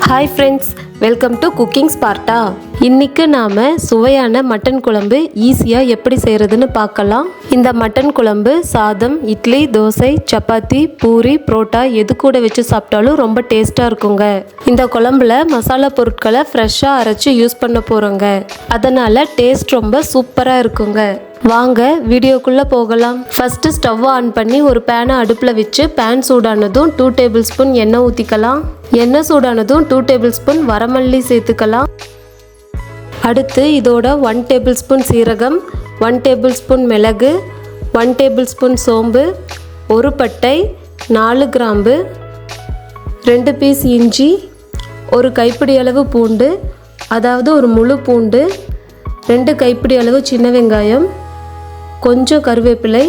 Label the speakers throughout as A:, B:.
A: Hi friends, welcome to Cooking Sparta. இன்னைக்கு நாம சுவையான மட்டன் குழம்பு ஈஸியா எப்படி செய்யறதுன்னு பார்க்கலாம். இந்த மட்டன் குழம்பு சாதம், இட்லி, தோசை, சப்பாத்தி, பூரி, புரோட்டா எது கூட வச்சு சாப்பிட்டாலும் ரொம்ப டேஸ்டா இருக்குங்க. இந்த குழம்புல மசாலா பொருட்களை ஃப்ரெஷ்ஷா அரைச்சு யூஸ் பண்ண போறோங்க. அதனால டேஸ்ட் ரொம்ப சூப்பரா இருக்குங்க. வாங்க வீடியோக்குள்ள போகலாம். ஃபர்ஸ்ட் ஸ்டவ் ஆன் பண்ணி ஒரு பேனை அடுப்புல வச்சு பேன் சூடானதும் 2 டேபிள் ஸ்பூன் எண்ணெய் ஊற்றிக்கலாம். எண்ணெய் சூடானதும் 2 டேபிள் ஸ்பூன் வரமல்லி சேர்த்துக்கலாம். அடுத்து இதோட 1 டேபிள் ஸ்பூன் சீரகம், 1 டேபிள் ஸ்பூன் மிளகு, 1 டேபிள் ஸ்பூன் சோம்பு, ஒரு பட்டை, 4 கிராம்பு, 2 பீஸ் இஞ்சி, ஒரு கைப்பிடி அளவு பூண்டு, அதாவது ஒரு முழு பூண்டு, 2 கைப்பிடி அளவு சின்ன வெங்காயம், கொஞ்சம் கருவேப்பிலை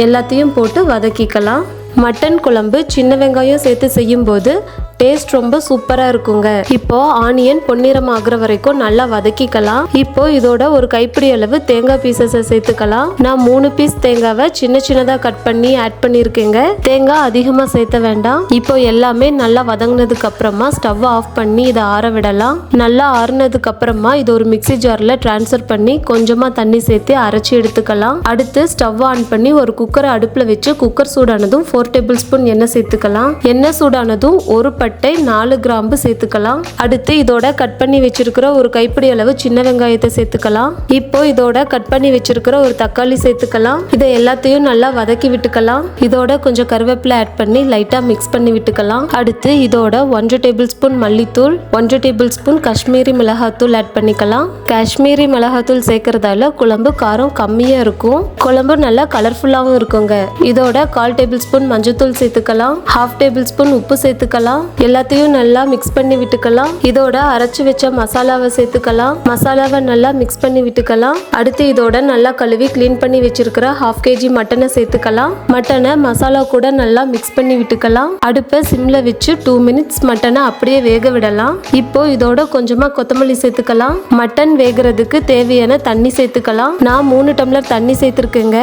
A: எல்லாத்தையும் போட்டு வதக்கிக்கலாம். மட்டன் குழம்பு சின்ன வெங்காயம் சேர்த்து செய்யும்போது டேஸ்ட் ரொம்ப சூப்பராக இருக்குங்க. இப்போ ஆனியன் பொன்னிறம் ஆகிற வரைக்கும் நல்லா வதக்கிக்கலாம். இப்போ இதோட ஒரு கைப்பிடி அளவு தேங்காய் பீசஸை சேர்த்துக்கலாம். நான் 3 பீஸ் தேங்காவை சின்ன சின்னதாக கட் பண்ணி ஆட் பண்ணியிருக்கேங்க. தேங்காய் அதிகமாக சேர்த்த வேண்டாம். இப்போ எல்லாமே நல்லா வதங்கினதுக்கு அப்புறமா ஸ்டவ் ஆஃப் பண்ணி இதை ஆற விடலாம். நல்லா ஆறுனதுக்கு அப்புறமா இது ஒரு மிக்சி ஜாரில் ட்ரான்ஸ்ஃபர் பண்ணி கொஞ்சமாக தண்ணி சேர்த்து அரைச்சி எடுத்துக்கலாம். அடுத்து ஸ்டவ் ஆன் பண்ணி ஒரு குக்கரை அடுப்பில் வச்சு குக்கர் சூடானதும் 4 டேபிள் ஸ்பூன் எண்ணெய் சேர்த்துக்கலாம். எண்ணெய் சூடானதும் ஒரு பட்டை, 4 கிராம்பு சேர்த்துக்கலாம். அடுத்து இதோட கட் பண்ணி வச்சிருக்கிற ஒரு கைப்பிடி அளவு சின்ன வெங்காயத்தை சேர்த்துக்கலாம். இப்போ இதோட கட் பண்ணி வச்சிருக்கிற ஒரு தக்காளி சேர்த்துக்கலாம். இதை எல்லாத்தையும் நல்லா வதக்கி விட்டுக்கலாம். இதோட கொஞ்சம் கருவேப்பிலை ஆட் பண்ணி லைட்டா மிக்ஸ் பண்ணி விட்டுக்கலாம். அடுத்து இதோட 1 டேபிள் ஸ்பூன் மல்லித்தூள், 1 டேபிள் ஸ்பூன் காஷ்மீரி மிளகாத்தூள் ஆட் பண்ணிக்கலாம். காஷ்மீரி மிளகாத்தூள் சேர்க்கறதால குழம்பு காரம் கம்மியா இருக்கும். குழம்பு நல்லா கலர்ஃபுல்லாவும் இருக்குங்க. இதோட 1/4 டேபிள் ஸ்பூன் மஞ்சத்தூள் சேர்த்துக்கலாம். 1/2 டேபிள் ஸ்பூன் உப்பு சேர்த்துக்கலாம். எல்லாத்தையும் நல்லா மிக்ஸ் பண்ணி விட்டுக்கலாம். இதோட அரைச்சு வச்ச மசாலாவை சேர்த்துக்கலாம். மசாலாவை நல்லா மிக்ஸ் பண்ணி விட்டுக்கலாம். அடுத்து இதோட நல்லா கழுவி கிளீன் பண்ணி வச்சிருக்கிற 1/2 kg மட்டனை சேர்த்துக்கலாம். மட்டனை மசாலா கூட நல்லா மிக்ஸ் பண்ணி விட்டுக்கலாம். அடுப்பை சிம்ல வச்சு 2 மினிட்ஸ் மட்டனை அப்படியே வேக விடலாம். இப்போ இதோட கொஞ்சமா கொத்தமல்லி சேர்த்துக்கலாம். மட்டன் வேகிறதுக்கு தேவையான தண்ணி சேர்த்துக்கலாம். நான் 3 டம்ளர் தண்ணி சேர்த்துருக்கேங்க.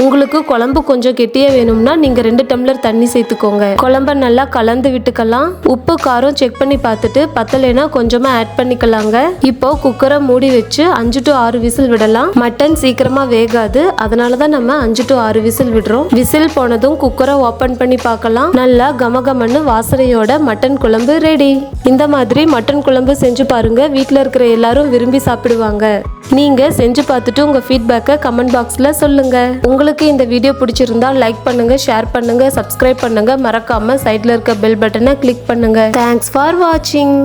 A: உங்களுக்கு குழம்பு கொஞ்சம் கெட்டியா வேணும்னா நீங்க 2 டம்ளர் தண்ணி சேர்த்துக்கோங்க. குழம்ப நல்லா கலந்து விட்டுக்கலாம். உப்பு காரம் செக் பண்ணி பார்த்துட்டு பத்தலைனா கொஞ்சமா ஆட் பண்ணிக்கலாங்க. இப்போ குக்கரை மூடி வச்சு 5 to 6 விசில் விடலாம். மட்டன் சீக்கிரமா வேகாது, அதனாலதான் நம்ம 5 to 6 விசில் விடுறோம். விசில் போனதும் குக்கரை ஓபன் பண்ணி பார்க்கலாம். நல்லா கமகமன்னு வாசனையோட மட்டன் குழம்பு ரெடி. இந்த மாதிரி மட்டன் குழம்பு செஞ்சு பாருங்க. வீட்டில் இருக்கிற எல்லாரும் விரும்பி சாப்பிடுவாங்க. நீங்க செஞ்சு பார்த்துட்டு உங்க ஃபீட்பேக்கை கமெண்ட் பாக்ஸ்ல சொல்லுங்க. உங்களுக்கு இந்த வீடியோ பிடிச்சிருந்தா லைக் பண்ணுங்க, ஷேர் பண்ணுங்க, சப்ஸ்கிரைப் பண்ணுங்க. மறக்காம சைட்ல இருக்க பெல் பட்டனை கிளிக் பண்ணுங்க. தேங்க்ஸ் ஃபார் வாட்சிங்.